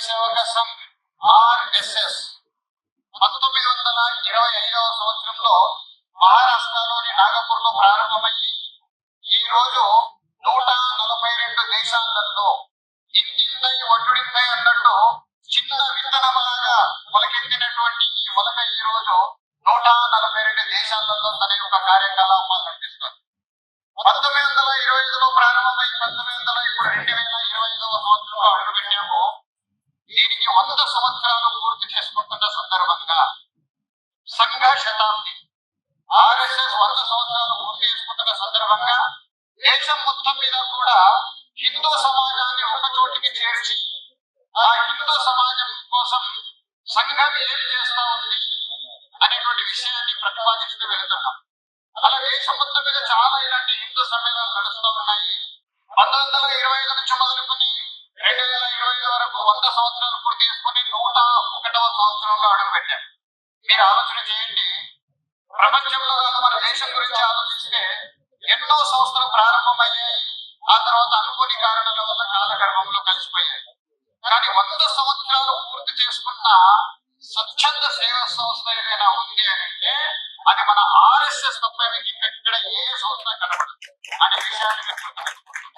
సేవక Sangh RSS 1925వ సంవత్సరంలో మహారాష్ట్రలోని నాగపూర్లో ప్రారంభమయ్యి ఈ రోజు 142 దేశాలలో ఇంటింతై ఒడ్డుడింతై అన్నట్టు చిన్న విత్తనములాగా మొలకెత్తినటువంటి ఈ మొలక ఈ రోజు 142 దేశాలలో తన యొక్క కార్యకలాపాలు నడిపిస్తారు. 1925లో ప్రారంభమై 2025వ సంవత్సరంలో అడుగుపెట్టాము. దీనికి 100 సంవత్సరాలు పూర్తి చేసుకుంటున్న సందర్భంగా సంఘ శతాబ్ది ఆర్ఎస్ఎస్ 100 సంవత్సరాలు పూర్తి చేసుకుంటున్న సందర్భంగా దేశం మొత్తం మీద కూడా హిందూ సమాజాన్ని ఒక చోటికి చేర్చి ఆ హిందూ సమాజం కోసం సంఘం ఏం చేస్తా ఉంది అనేటువంటి విషయాన్ని ప్రతిపాదిస్తూ వెళ్తున్నాం. అలా దేశం మొత్తం మీద చాలా ఇలాంటి హిందూ సమ్మేళనాలు నడుస్తూ ఉన్నాయి. 1925 నుంచి మొదలుకొని 2025 వరకు 100 సంవత్సరాలు పూర్తి చేసుకుని 101వ సంవత్సరంలో అడుగు పెట్టారు. మీరు ఆలోచన చేయండి, ప్రపంచంలో కాదు మన దేశం గురించి ఆలోచిస్తే ఎన్నో సంస్థలు ప్రారంభమయ్యాయి, ఆ తర్వాత అనుకోని కారణాల వల్ల కాలగర్భంలో కలిసిపోయాయి. కానీ 100 సంవత్సరాలు పూర్తి చేసుకున్న స్వచ్ఛంద సేవా సంస్థ ఏదైనా ఉంది అంటే అది మన ఆర్ఎస్ఎస్ తప్ప ఇక్కడ ఏ సంస్థ కనబడదు అనే విషయాన్ని